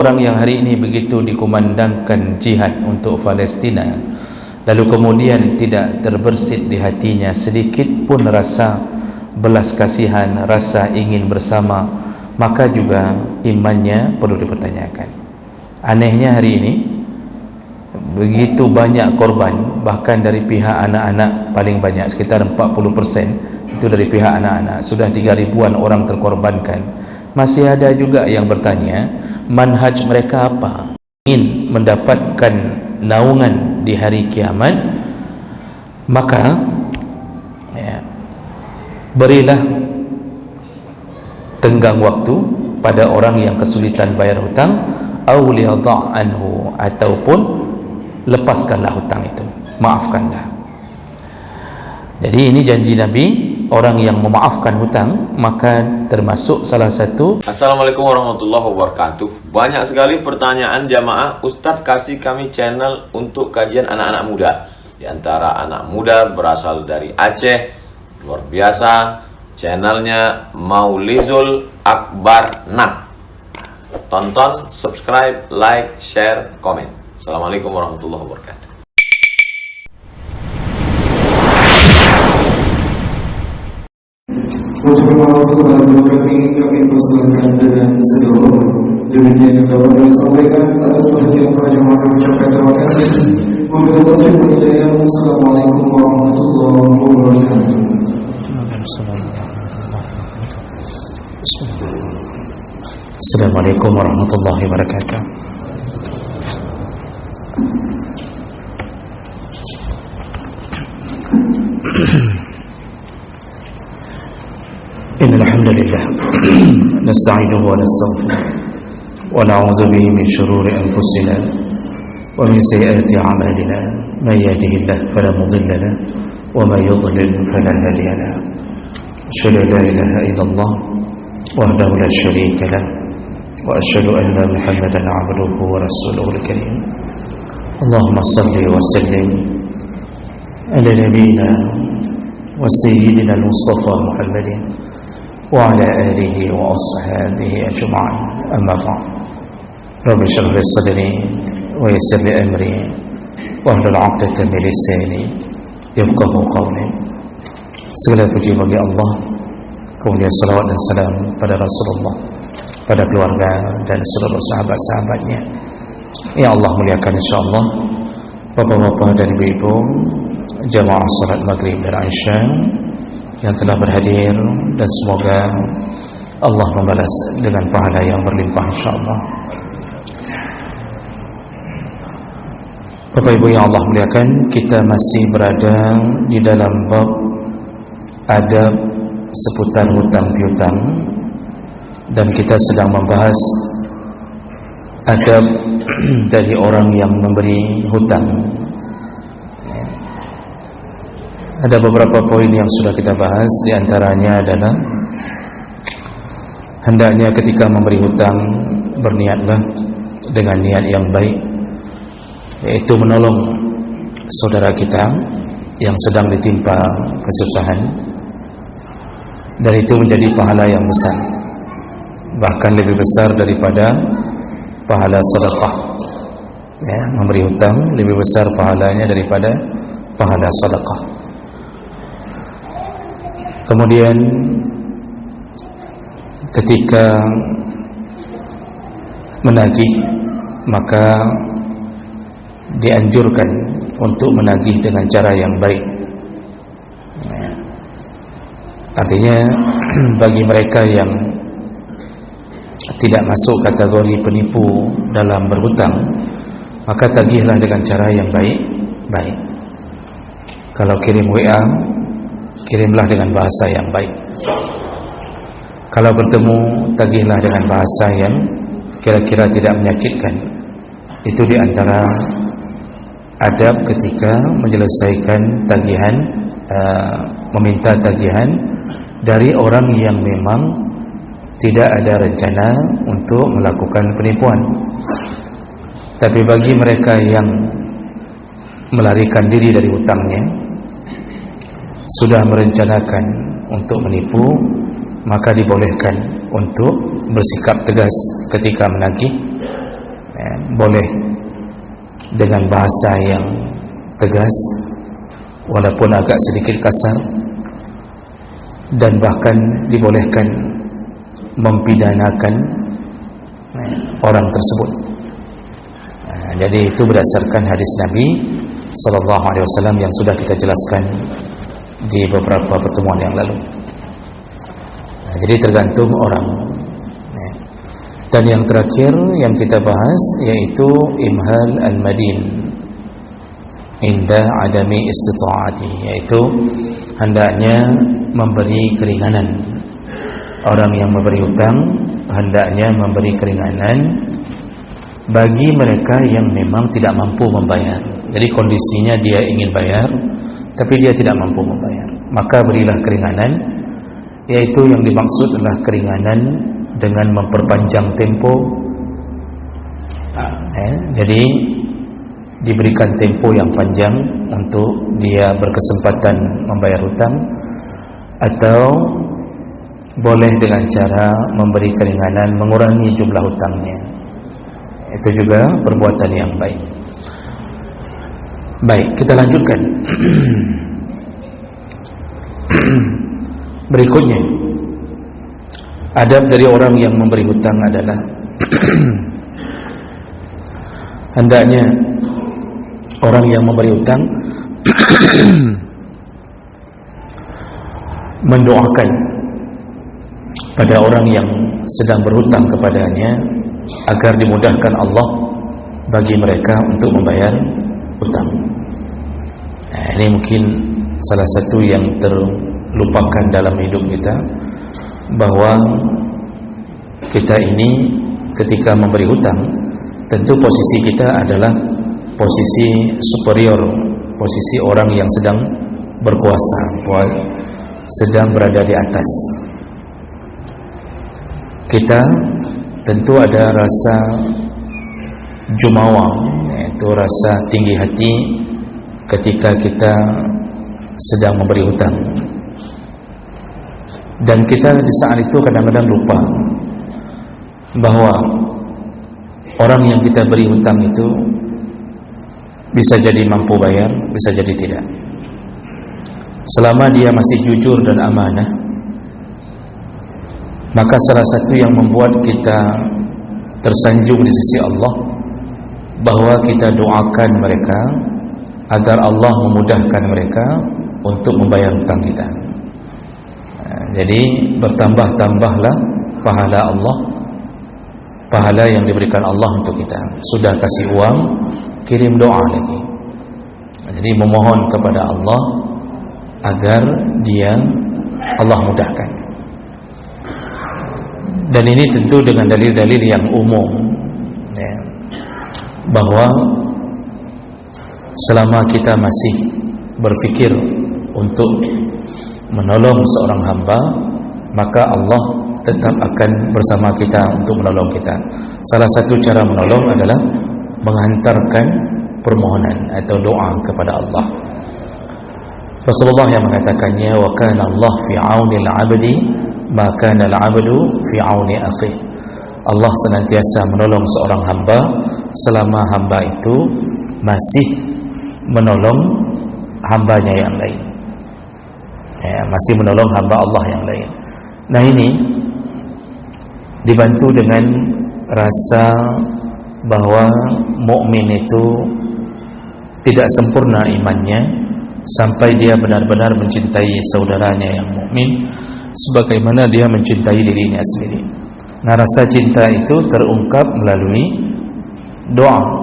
Orang yang hari ini begitu dikumandangkan jihad untuk Palestina, lalu kemudian tidak terbersit di hatinya sedikit pun rasa belas kasihan, rasa ingin bersama, maka juga imannya perlu dipertanyakan. Anehnya hari ini begitu banyak korban, bahkan dari pihak anak-anak paling banyak, sekitar 40% itu dari pihak anak-anak. Sudah 3.000-an orang terkorbankan. Masih ada juga yang bertanya, manhaj mereka apa? Ingin mendapatkan naungan di hari kiamat, maka berilah tenggang waktu pada orang yang kesulitan bayar hutang, au liyadha' anhu, ataupun lepaskanlah hutang itu, maafkanlah. Jadi ini janji Nabi, orang yang memaafkan hutang maka termasuk salah satu. Assalamualaikum warahmatullahi wabarakatuh. Banyak sekali pertanyaan jamaah, Ustadz kasih kami channel untuk kajian anak-anak muda. Di antara anak muda berasal dari Aceh, luar biasa, channelnya Maulizul Akbar Nak. Tonton, subscribe, like, share, komen. Assalamualaikum warahmatullahi wabarakatuh. Untuk warahmatullahi wabarakatuh, kami persilakan dengan seluruh demikian yang dapat kami sampaikan. Atas perhatian para jemaah kami ucapkan terima kasih. Wabillahi taufiq wal hidayah. Assalamualaikum warahmatullahi wabarakatuh. Assalamualaikum warahmatullahi wabarakatuh. إن الحمد لله نستعينه ونستغفره ونعوذ به من شرور أنفسنا ومن سيئات أعمالنا من يهده الله فلا مضل له ومن يضلل فلا هادي له أشهد أن لا إله إلا الله وحده لا شريك له وأشهد أن محمدا عبده ورسوله الكريم اللهم صل وسلم على نبينا وسيدنا المصطفى محمد وعلى آله وأصحابه أجمعين. أما بعد، رب اشرح لي صدري ويسر لي أمري واحلل عقدة من لساني يفقهوا قولي. Segala puji bagi Allah, kemudian salawat dan salam pada Rasulullah, pada keluarga dan seluruh sahabat-sahabatnya. Ya Allah muliakan insyaallah bapak-bapak dan ibu-ibu jamaah salat maghrib dan isya yang telah berhadir, dan semoga Allah membalas dengan pahala yang berlimpah insyaallah. Bapak Ibu yang Allah muliakan, kita masih berada di dalam bab adab seputar hutang piutang, dan kita sedang membahas adab dari orang yang memberi hutang. Ada beberapa poin yang sudah kita bahas. Di antaranya adalah hendaknya ketika memberi hutang berniatlah dengan niat yang baik, yaitu menolong saudara kita yang sedang ditimpa kesusahan, dan itu menjadi pahala yang besar, bahkan lebih besar daripada pahala sedekah. Memberi hutang lebih besar pahalanya daripada pahala sedekah. Kemudian ketika menagih, maka dianjurkan untuk menagih dengan cara yang baik. Artinya bagi mereka yang tidak masuk kategori penipu dalam berhutang, maka tagihlah dengan cara yang baik. Kalau kirim WA, kirimlah dengan bahasa yang baik. Kalau bertemu, tagihlah dengan bahasa yang kira-kira tidak menyakitkan. Itu di antara adab ketika menyelesaikan tagihan, meminta tagihan dari orang yang memang tidak ada rencana untuk melakukan penipuan. Tapi bagi mereka yang melarikan diri dari hutangnya, sudah merencanakan untuk menipu, maka dibolehkan untuk bersikap tegas ketika menagih boleh dengan bahasa yang tegas walaupun agak sedikit kasar, dan bahkan dibolehkan mempidanakan orang tersebut. Jadi itu berdasarkan hadis Nabi sallallahu alaihi wasallam yang sudah kita jelaskan di beberapa pertemuan yang lalu. Jadi tergantung orang. Dan yang terakhir yang kita bahas yaitu imhal al-madin inda adami istita'ati, yaitu hendaknya memberi keringanan. Orang yang memberi hutang hendaknya memberi keringanan bagi mereka yang memang tidak mampu membayar. Jadi kondisinya dia ingin bayar tapi dia tidak mampu membayar, maka berilah keringanan, yaitu yang dimaksud adalah keringanan dengan memperpanjang tempo. Jadi diberikan tempo yang panjang untuk dia berkesempatan membayar hutang, atau boleh dengan cara memberi keringanan mengurangi jumlah hutangnya. Itu juga perbuatan yang baik. Baik, kita lanjutkan. Berikutnya, adab dari orang yang memberi hutang adalah hendaknya orang yang memberi hutang mendoakan pada orang yang sedang berhutang kepadanya agar dimudahkan Allah bagi mereka untuk membayar hutang. Ini mungkin salah satu yang terlupakan dalam hidup kita, bahwa kita ini ketika memberi hutang tentu posisi kita adalah posisi superior, posisi orang yang sedang berkuasa, sedang berada di atas. Kita tentu ada rasa jumawa, yaitu rasa tinggi hati ketika kita sedang memberi hutang. Dan kita di saat itu kadang-kadang lupa bahwa orang yang kita beri hutang itu bisa jadi mampu bayar, bisa jadi tidak. Selama dia masih jujur dan amanah, maka salah satu yang membuat kita tersanjung di sisi Allah, bahwa kita doakan mereka agar Allah memudahkan mereka untuk membayar hutang kita. Jadi bertambah-tambahlah pahala Allah, pahala yang diberikan Allah untuk kita. Sudah kasih uang, kirim doa lagi. Jadi memohon kepada Allah agar Allah mudahkan. Dan ini tentu dengan dalil-dalil yang umum, ya, bahwa selama kita masih berfikir untuk menolong seorang hamba, maka Allah tetap akan bersama kita untuk menolong kita. Salah satu cara menolong adalah menghantarkan permohonan atau doa kepada Allah. Rasulullah yang mengatakannya, wa kana Allah fi auni al-'abdi ma kana al-'abdu fi auni akhih. Allah senantiasa menolong seorang hamba selama hamba itu masih menolong hambanya yang lain, ya, masih menolong hamba Allah yang lain. Nah, ini dibantu dengan rasa bahwa mukmin itu tidak sempurna imannya sampai dia benar-benar mencintai saudaranya yang mukmin sebagaimana dia mencintai dirinya sendiri. Nah, rasa cinta itu terungkap melalui doa.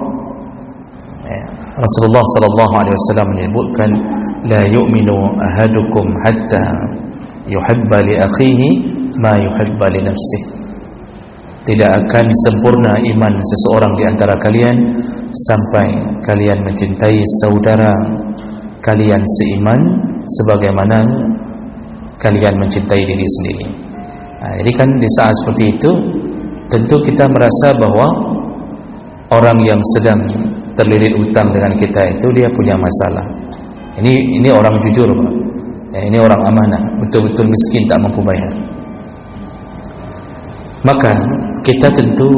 Rasulullah sallallahu alaihi wasallam menyebutkan, la yu'minu ahadukum hatta yuhibba li akhihi ma yuhibba li nafsihi. Tidak akan sempurna iman seseorang di antara kalian sampai kalian mencintai saudara kalian seiman sebagaimana kalian mencintai diri sendiri. Nah, jadi kan di saat seperti itu tentu kita merasa bahwa orang yang sedang terlilit utang dengan kita itu dia punya masalah. Ini orang jujur, Pak. Ya, ini orang amanah, betul-betul miskin tak mampu bayar. Maka kita tentu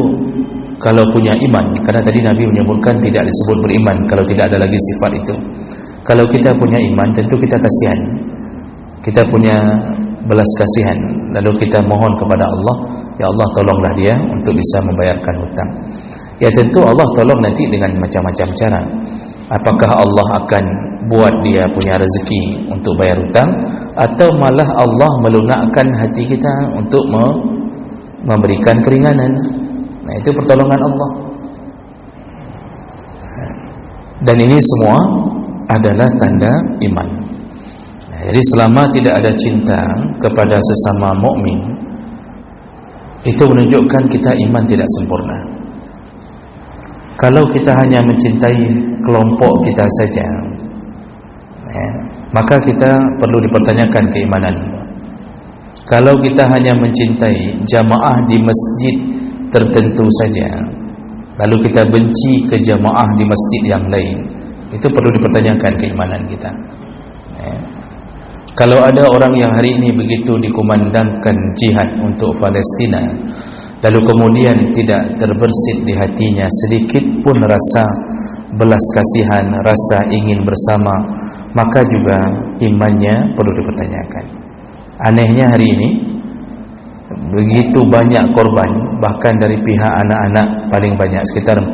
kalau punya iman, karena tadi Nabi menyebutkan tidak disebut beriman kalau tidak ada lagi sifat itu. Kalau kita punya iman, tentu kita kasihan, kita punya belas kasihan, lalu kita mohon kepada Allah, ya Allah tolonglah dia untuk bisa membayarkan hutang. Ya tentu Allah tolong nanti dengan macam-macam cara. Apakah Allah akan buat dia punya rezeki untuk bayar hutang, atau malah Allah melunakkan hati kita untuk memberikan keringanan. Nah, itu pertolongan Allah. Dan ini semua adalah tanda iman. Nah, jadi selama tidak ada cinta kepada sesama mukmin, itu menunjukkan kita iman tidak sempurna. Kalau kita hanya mencintai kelompok kita saja, maka kita perlu dipertanyakan keimanan. Kalau kita hanya mencintai jamaah di masjid tertentu saja, lalu kita benci ke jamaah di masjid yang lain, itu perlu dipertanyakan keimanan kita. Kalau ada orang yang hari ini begitu dikumandangkan jihad untuk Palestina, lalu kemudian tidak terbersit di hatinya sedikit pun rasa belas kasihan, rasa ingin bersama, maka juga imannya perlu dipertanyakan. Anehnya hari ini begitu banyak korban, bahkan dari pihak anak-anak paling banyak, sekitar 40%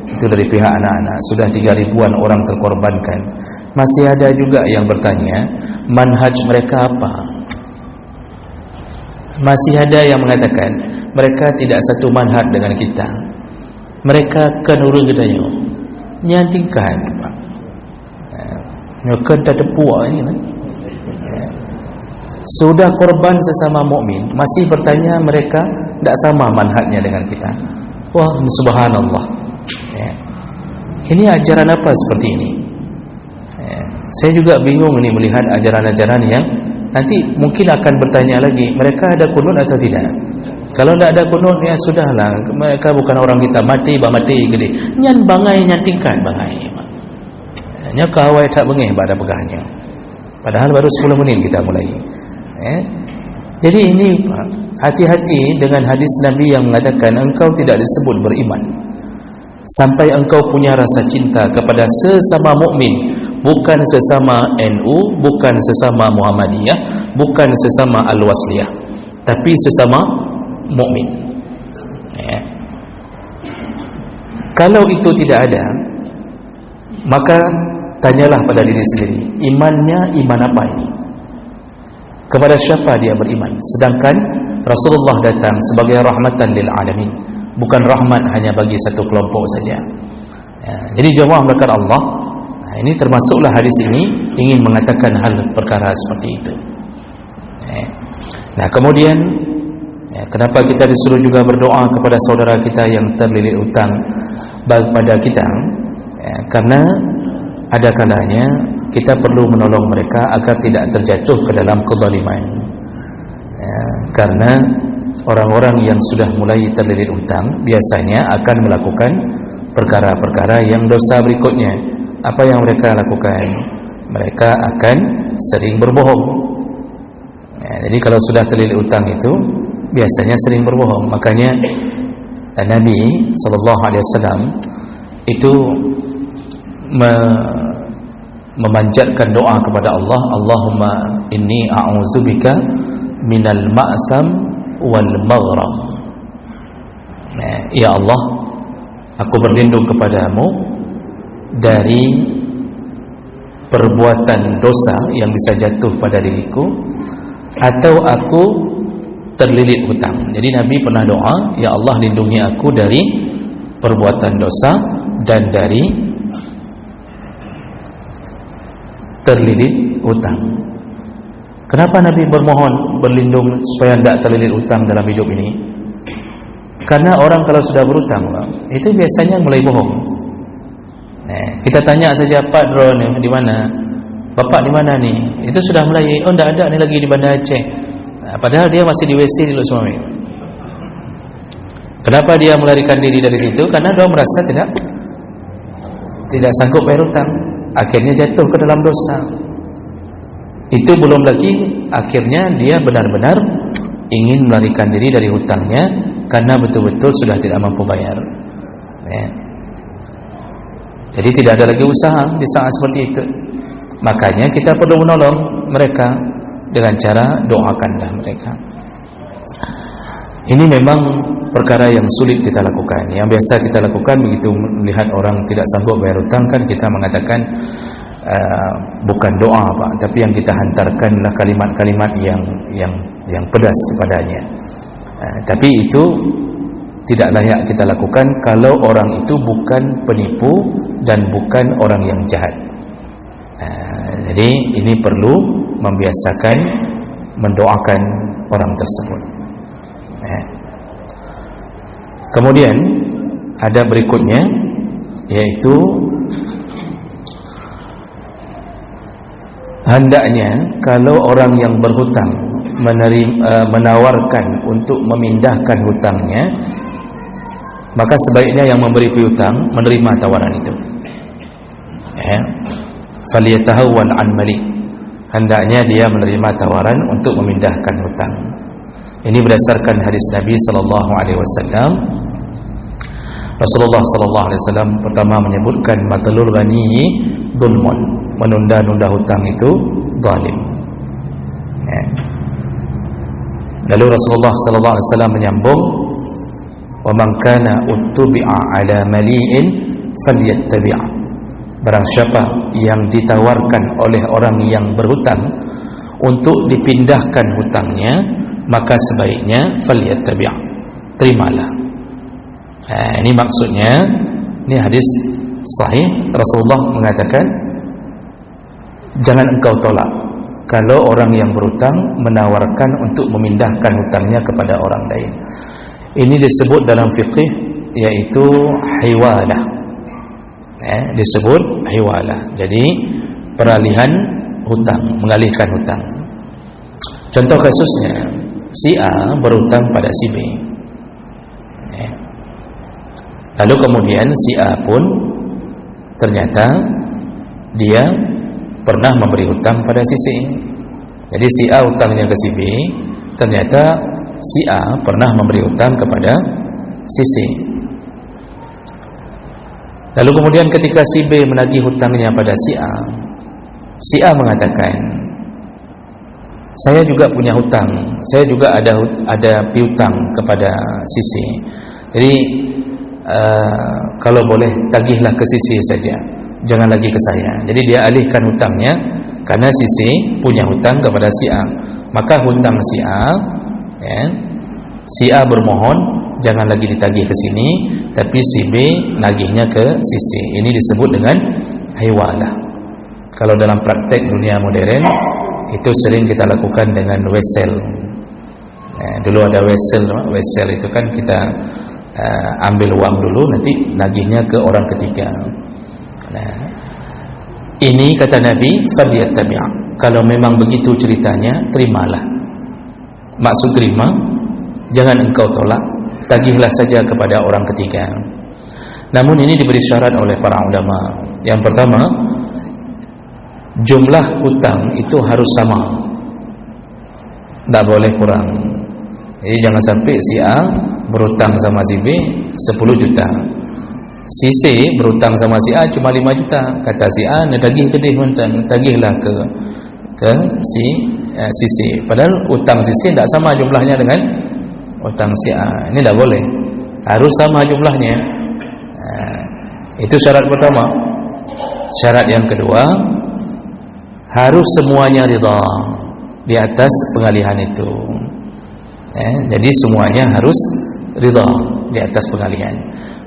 itu dari pihak anak-anak. Sudah 3.000-an orang terkorbankan. Masih ada juga yang bertanya, manhaj mereka apa? Masih ada yang mengatakan mereka tidak satu manhaj dengan kita. Mereka kan urus gedanya nyantingkan mereka dah tepuak ni kan? Sudah korban sesama mukmin, masih bertanya mereka tidak sama manhajnya dengan kita. Wah, subhanallah. Ini ajaran apa seperti ini? Saya juga bingung ni melihat ajaran-ajaran yang nanti mungkin akan bertanya lagi, mereka ada kunut atau tidak? Kalau tidak ada kunut, ya sudahlah, mereka bukan orang kita, mati mati gede. Nyan bangai nyantingkan bangai. Nya kawai tak bengih pada pegahnya. Padahal baru 10 menit kita mulai. Jadi ini hati-hati dengan hadis Nabi yang mengatakan engkau tidak disebut beriman sampai engkau punya rasa cinta kepada sesama mukmin, bukan sesama NU, bukan sesama Muhammadiyah, bukan sesama Al-Wasliyah, tapi sesama mukmin. Kalau itu tidak ada, maka tanyalah pada diri sendiri, imannya iman apa ini? Kepada siapa dia beriman? Sedangkan Rasulullah datang sebagai rahmatan lil alamin, bukan rahmat hanya bagi satu kelompok saja. Jadi jemaah melakukan Allah, ini termasuklah hadis ini ingin mengatakan hal perkara seperti itu. Nah, kemudian kenapa kita disuruh juga berdoa kepada saudara kita yang terlilit hutang pada kita? Karena ada kalanya kita perlu menolong mereka agar tidak terjatuh ke dalam kezaliman. Karena orang-orang yang sudah mulai terlilit hutang biasanya akan melakukan perkara-perkara yang dosa berikutnya. Apa yang mereka lakukan? Mereka akan sering berbohong. Jadi kalau sudah terlilit hutang itu biasanya sering berbohong. Makanya Nabi SAW itu memanjatkan doa kepada Allah, Allahumma inni a'udzubika minal ma'sam wal maghram. Ya Allah, aku berlindung kepadamu dari perbuatan dosa yang bisa jatuh pada diriku, atau aku terlilit hutang. Jadi Nabi pernah doa, ya Allah lindungi aku dari perbuatan dosa dan dari terlilit hutang. Kenapa Nabi bermohon berlindung supaya tidak terlilit hutang dalam hidup ini? Karena orang kalau sudah berhutang, itu biasanya mulai bohong. Kita tanya saja, Pak Drone di mana? Bapak di mana nih? Itu sudah mulai, oh tidak ada, ni lagi di Banda Aceh. Padahal dia masih di WC di Luk Suami. Kenapa dia melarikan diri dari situ? Karena dia merasa tidak sanggup bayar hutang. Akhirnya jatuh ke dalam dosa. Itu belum lagi akhirnya dia benar-benar ingin melarikan diri dari hutangnya karena betul-betul sudah tidak mampu bayar. Ya. Jadi tidak ada lagi usaha di saat seperti itu. Makanya kita perlu menolong mereka dengan cara doakanlah mereka. Ini memang perkara yang sulit kita lakukan. Yang biasa kita lakukan begitu melihat orang tidak sanggup bayar hutang, kan kita mengatakan bukan doa Pak, tapi yang kita hantarkanlah kalimat-kalimat yang pedas kepadanya. Tapi itu tidak layak kita lakukan kalau orang itu bukan penipu dan bukan orang yang jahat. Jadi ini perlu membiasakan mendoakan orang tersebut. Kemudian ada berikutnya, yaitu hendaknya kalau orang yang berhutang menawarkan untuk memindahkan hutangnya, maka sebaiknya yang memberi piutang menerima tawaran itu. Falyatahawwan an malik, hendaknya dia menerima tawaran untuk memindahkan hutang. Ini berdasarkan hadis Nabi sallallahu alaihi wasallam. Rasulullah sallallahu alaihi wasallam pertama menyebutkan matalul ghani dzulmun, menunda-nunda hutang itu zalim. Lalu Rasulullah sallallahu alaihi wasallam menyambung, wa man kana uttubi'a ala mali'in falyattabi', barang siapa yang ditawarkan oleh orang yang berhutang untuk dipindahkan hutangnya, maka sebaiknya falyattabi', terimalah. Ini maksudnya, ini hadis sahih. Rasulullah mengatakan jangan engkau tolak kalau orang yang berhutang menawarkan untuk memindahkan hutangnya kepada orang lain. Ini disebut dalam fiqih yaitu hiwalah. Disebut hiwalah. Jadi peralihan hutang, mengalihkan hutang. Contoh kasusnya, si A berhutang pada si B. Lalu kemudian si A pun ternyata dia pernah memberi hutang pada si C. Jadi si A hutangnya ke si B, ternyata si A pernah memberi hutang kepada si C. Lalu kemudian ketika si B menagih hutangnya pada si A mengatakan, saya juga punya hutang, saya juga ada piutang kepada si C. Jadi kalau boleh tagihlah ke si C saja, jangan lagi ke saya. Jadi dia alihkan hutangnya karena si C punya hutang kepada si A. Maka hutang si A bermohon jangan lagi ditagih ke sini, tapi si B nagihnya ke si C. Ini disebut dengan hiwalah. Kalau dalam praktek dunia modern itu sering kita lakukan dengan wesel. Dulu ada wesel itu kan kita ambil uang dulu, nanti nagihnya ke orang ketiga. Ini kata Nabi, falyattabi', kalau memang begitu ceritanya, terimalah. Maksud terima, jangan engkau tolak, tagihlah saja kepada orang ketiga. Namun ini diberi syarat oleh para ulama. Yang pertama, jumlah hutang itu harus sama, tidak boleh kurang. Jadi jangan sampai si A berhutang sama si B 10 juta, si C berhutang sama si A cuma 5 juta. Kata si A, nak tagih ke dia, tagihlah ke si C. Padahal hutang si C tidak sama jumlahnya dengan hutang si A. Ini tidak boleh, harus sama jumlahnya. Itu syarat pertama. Syarat yang kedua, harus semuanya ridha di atas pengalihan itu. Jadi semuanya harus ridha di atas pengalihan.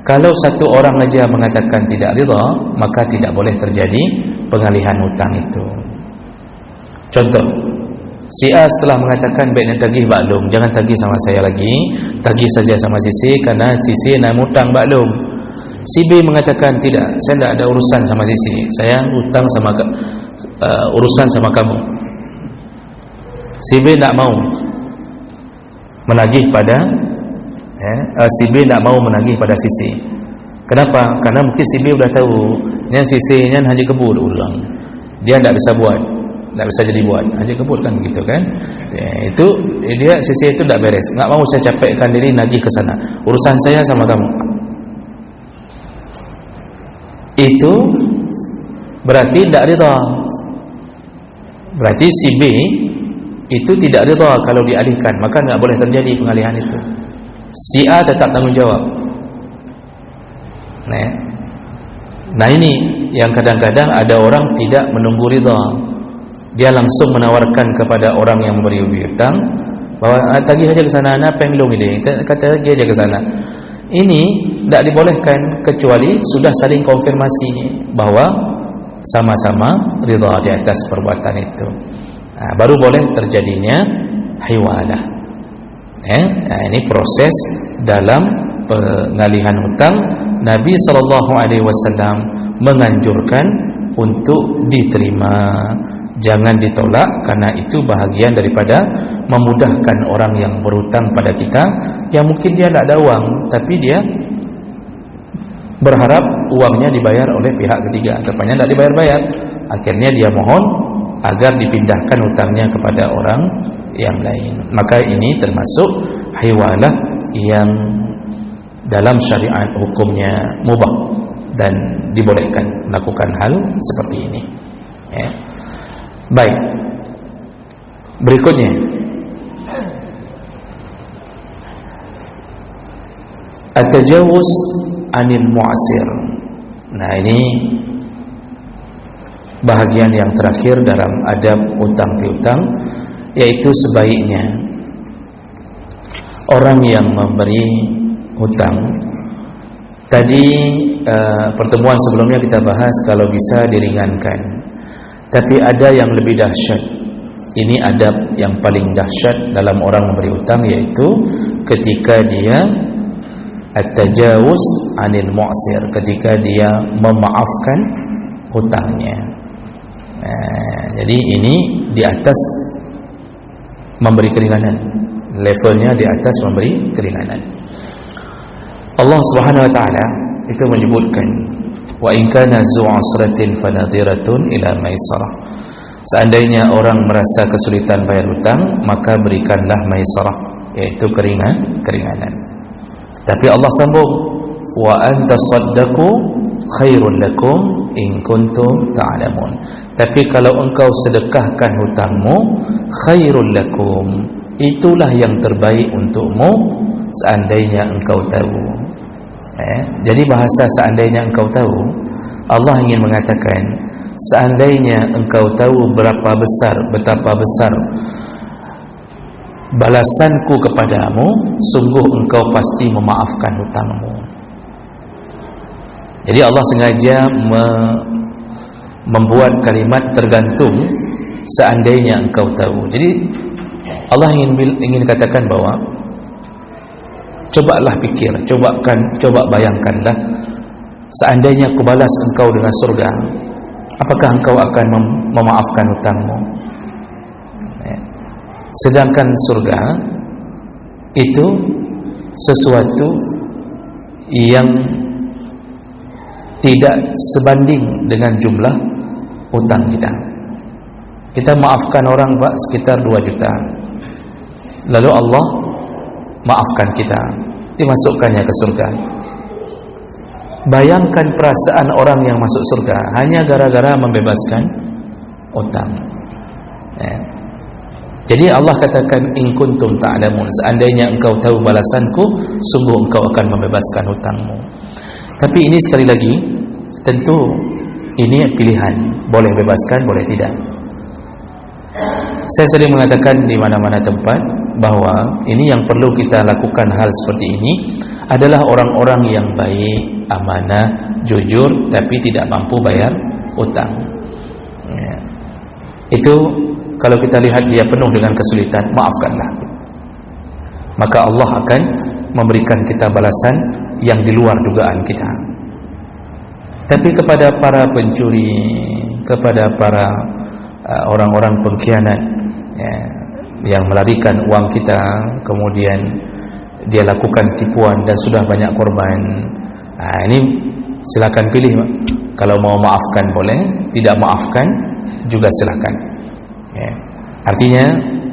Kalau satu orang saja mengatakan tidak ridha, maka tidak boleh terjadi pengalihan hutang itu. Contoh, si A setelah mengatakan baik nak tagih maklum, jangan tagih sama saya lagi, tagih saja sama si C karena si C nak hutang maklum. Si B mengatakan tidak, saya tidak ada urusan sama si C, saya hutang sama urusan sama kamu. Si B tidak mau menagih pada si B tidak mau menagih pada si C. Kenapa? Karena mungkin si B sudah tahu yang si C nya hanya kebur ulang, dia tidak bisa buat. tak bisa jadi buat, aja kebut kan gitu kan. Itu dia sisi itu tak beres. Enggak mau saya capekkan diri lagi ke sana. Urusan saya sama kamu. Itu berarti tidak rida. Berarti si B itu tidak rida kalau dialihkan, maka enggak boleh terjadi pengalihan itu. Si A tetap tanggung jawab. Nah ini yang kadang-kadang ada orang tidak menunggu rida. Dia langsung menawarkan kepada orang yang memberi hutang bahwa tagih aja ke sana, apa yang belum ini, kata lagi aja ke sana. Ini tidak dibolehkan kecuali sudah saling konfirmasi bahwa sama-sama rida di atas perbuatan itu. Baru boleh terjadinya hiwalah. Ini proses dalam pengalihan hutang. Nabi SAW menganjurkan untuk diterima, jangan ditolak, karena itu bahagian daripada memudahkan orang yang berhutang pada kita, yang mungkin dia tidak ada uang, tapi dia berharap uangnya dibayar oleh pihak ketiga, rupanya tidak dibayar-bayar, akhirnya dia mohon agar dipindahkan hutangnya kepada orang yang lain. Maka ini termasuk hiwalah yang dalam syariat hukumnya mubah dan dibolehkan melakukan hal seperti ini. Baik. Berikutnya, at-tajawuz anil mu'asir. Nah, ini bahagian yang terakhir dalam adab utang piutang, yaitu sebaiknya orang yang memberi hutang. Tadi pertemuan sebelumnya kita bahas kalau bisa diringankan, tapi ada yang lebih dahsyat. Ini adab yang paling dahsyat dalam orang memberi hutang, yaitu ketika dia at-tajawuz anil mu'sir, ketika dia memaafkan hutangnya. Jadi ini di atas memberi keringanan, levelnya di atas memberi keringanan. Allah Subhanahu wa taala itu menyebutkan, wa in kana zu usratin fanadhiratun ila maisarah. Seandainya orang merasa kesulitan bayar hutang, maka berikanlah maisarah, yaitu keringanan. Tapi Allah sambung, wa antasaddaqu khairul lakum in kuntum ta'lamun. Tapi kalau engkau sedekahkan hutangmu, khairul lakum, itulah yang terbaik untukmu seandainya engkau tahu. Jadi bahasa seandainya engkau tahu, Allah ingin mengatakan seandainya engkau tahu betapa besar balasanku kepadamu, sungguh engkau pasti memaafkan hutangmu. Jadi Allah sengaja membuat kalimat tergantung seandainya engkau tahu. Jadi Allah ingin katakan bahwa cobalah pikir, coba bayangkanlah, seandainya aku balas engkau dengan surga, apakah engkau akan memaafkan hutangmu? Sedangkan surga itu sesuatu yang tidak sebanding dengan jumlah hutang kita. Kita maafkan orang sekitar 2 juta, lalu Allah maafkan kita, dimasukkannya ke surga. Bayangkan perasaan orang yang masuk surga hanya gara-gara membebaskan hutang. Jadi Allah katakan in kuntum ta'lamun, seandainya engkau tahu balasanku, sungguh engkau akan membebaskan hutangmu. Tapi ini sekali lagi, tentu ini pilihan, boleh bebaskan, boleh tidak. Saya sering mengatakan di mana-mana tempat bahwa ini yang perlu kita lakukan hal seperti ini adalah orang-orang yang baik, amanah, jujur, tapi tidak mampu bayar hutang. Itu kalau kita lihat dia penuh dengan kesulitan, maafkanlah. Maka Allah akan memberikan kita balasan yang di luar dugaan kita. Tapi kepada para pencuri, kepada para orang-orang pengkhianat, yang melarikan uang kita, kemudian dia lakukan tipuan dan sudah banyak korban, ini silakan pilih. Kalau mau maafkan boleh, tidak maafkan juga silakan. Artinya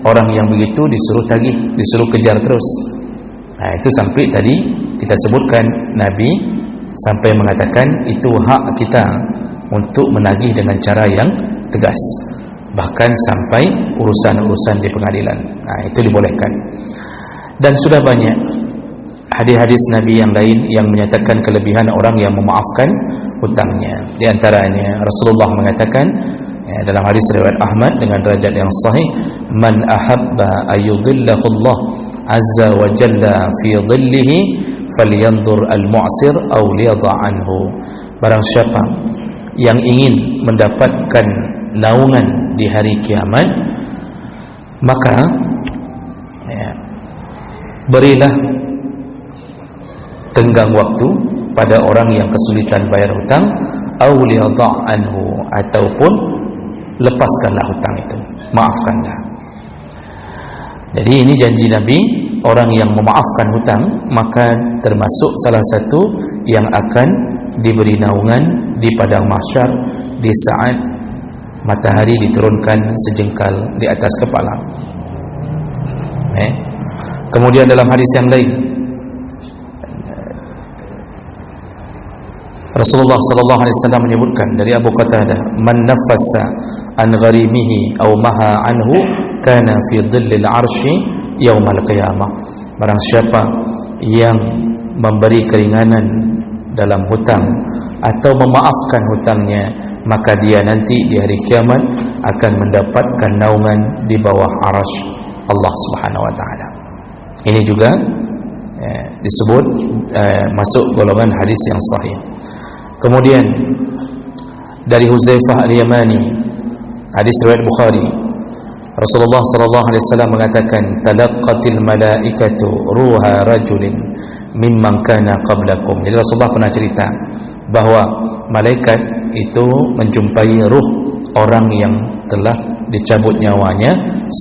orang yang begitu disuruh tagih, disuruh kejar terus. Itu sampai tadi kita sebutkan Nabi sampai mengatakan itu hak kita untuk menagih dengan cara yang tegas, bahkan sampai urusan-urusan di pengadilan. Itu dibolehkan. Dan sudah banyak hadis-hadis Nabi yang lain yang menyatakan kelebihan orang yang memaafkan hutangnya. Di antaranya Rasulullah mengatakan dalam hadis riwayat Ahmad dengan derajat yang sahih, man ahabba ayyudhillahu Allah azza wa jalla fi dhillihi falyanzur al-mu'sir aw liyadha anhu. Barang siapa yang ingin mendapatkan naungan di hari kiamat, maka berilah tenggang waktu pada orang yang kesulitan bayar hutang, aw liyadha anhu, ataupun lepaskanlah hutang itu, maafkanlah. Jadi ini janji Nabi, orang yang memaafkan hutang maka termasuk salah satu yang akan diberi naungan di padang mahsyar di saat matahari diturunkan sejengkal di atas kepala. Kemudian dalam hadis yang lain Rasulullah sallallahu alaihi wasallam menyebutkan dari Abu Qatadah, man nafasa an gharimihi aw maha anhu kana fi dhillil arsy yaumal qiyamah. Barang siapa yang memberi keringanan dalam hutang atau memaafkan hutangnya, maka dia nanti di hari kiamat akan mendapatkan naungan di bawah arasy Allah Subhanahu wa taala. Ini juga disebut masuk golongan hadis yang sahih. Kemudian dari Huzaifah al-Yamani, hadis riwayat Bukhari, Rasulullah sallallahu alaihi wasallam mengatakan, talaqqatil malaikatu ruha rajulin mimman kana qablakum. Jadi Rasulullah pernah cerita bahwa malaikat itu menjumpai ruh orang yang telah dicabut nyawanya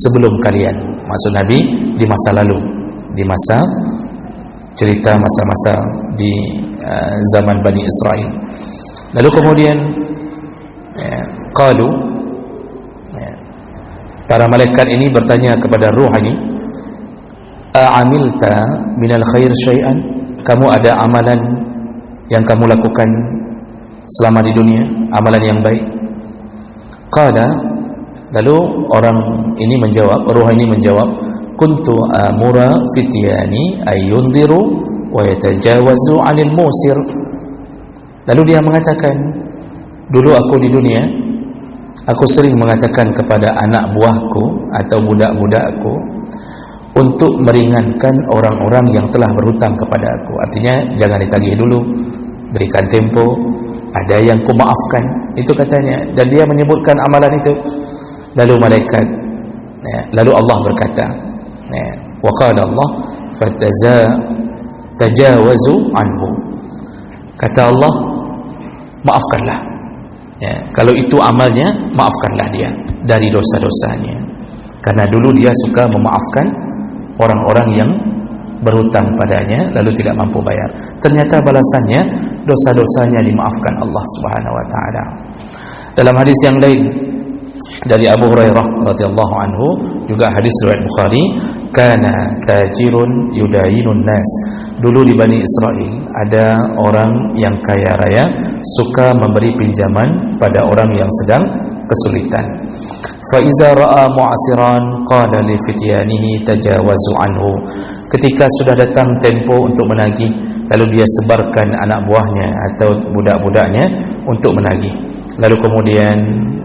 sebelum kalian. Maksud Nabi di masa lalu, di masa cerita masa-masa di zaman Bani Israel. Lalu kemudian qalu, para malaikat ini bertanya kepada ruh ini, a'amilta minal khair syai'an, kamu ada amalan yang kamu lakukan selama di dunia, amalan yang baik? Qala, lalu orang ini menjawab, ruh ini menjawab, kuntu amura fityani ayyundiru wa yatajawazu 'anil musir. Lalu dia mengatakan, dulu aku di dunia, aku sering mengatakan kepada anak buahku atau budak-budakku untuk meringankan orang-orang yang telah berhutang kepada aku. Artinya jangan ditagih dulu, berikan tempo, ada yang ku maafkan, itu katanya. Dan dia menyebutkan amalan itu. Lalu malaikat, lalu Allah berkata, wa qala Allah fatajawazu anhu, kata Allah, maafkanlah. Kalau itu amalnya, maafkanlah dia dari dosa-dosanya, karena dulu dia suka memaafkan orang-orang yang berhutang padanya lalu tidak mampu bayar. Ternyata balasannya dosa-dosanya dimaafkan Allah Subhanahu wa taala. Dalam hadis yang lain dari Abu Hurairah radhiyallahu anhu, juga hadis riwayat Bukhari, kana tajirun yudayinun nas. Dulu di Bani Israel ada orang yang kaya raya suka memberi pinjaman pada orang yang sedang kesulitan. Fa iza ra'a mu'asiran qala li fityanihi tajawazu anhu. Ketika sudah datang tempo untuk menagih, lalu dia sebarkan anak buahnya atau budak-budaknya untuk menagih. Lalu kemudian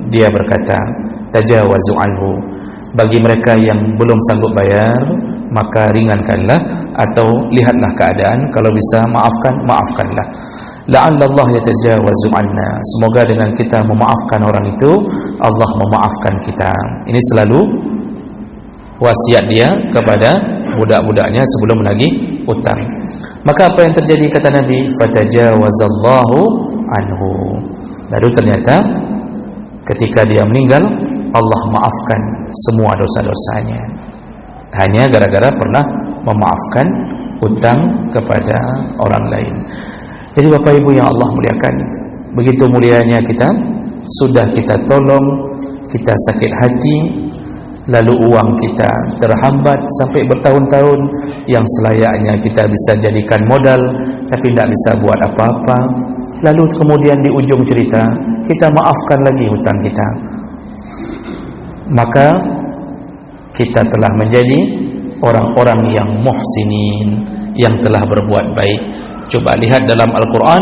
dia berkata, tajawazu anhu, bagi mereka yang belum sanggup bayar maka ringankanlah atau lihatlah keadaan, kalau bisa maafkanlah. La'allallah yatajawazu anna, semoga dengan kita memaafkan orang itu Allah memaafkan kita. Ini selalu wasiat dia kepada budak-budaknya sebelum menagih hutang. Maka apa yang terjadi, kata Nabi, fatajawazallahu anhu. Lalu ternyata ketika dia meninggal, Allah maafkan semua dosa-dosanya, hanya gara-gara pernah memaafkan hutang kepada orang lain. Jadi Bapak Ibu yang Allah muliakan, begitu mulianya kita, sudah kita tolong, kita sakit hati, lalu uang kita terhambat sampai bertahun-tahun, yang selayaknya kita bisa jadikan modal tapi tidak bisa buat apa-apa, lalu kemudian di ujung cerita kita maafkan lagi hutang kita, maka kita telah menjadi orang-orang yang muhsinin, yang telah berbuat baik. Coba lihat dalam Al-Quran,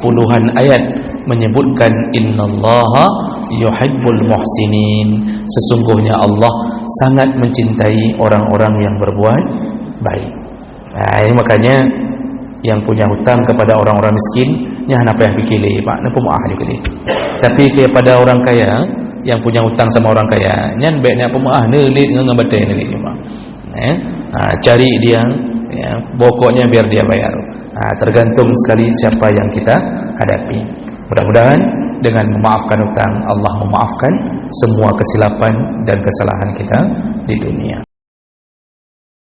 puluhan ayat menyebutkan innallaha yuhibbul muhsinin, sesungguhnya Allah sangat mencintai orang-orang yang berbuat baik. Ini makanya yang punya hutang kepada orang-orang miskin, nya nak payah fikir pak, nak pemaah juga ni. Tapi kepada orang kaya yang punya hutang sama orang kaya, nyan baiknya pemaah nelit dengan batai nelit cuma. Cari dia, ya, pokoknya biar dia bayar. Tergantung sekali siapa yang kita hadapi. Mudah-mudahan dengan memaafkan hutang, Allah memaafkan semua kesilapan dan kesalahan kita di dunia.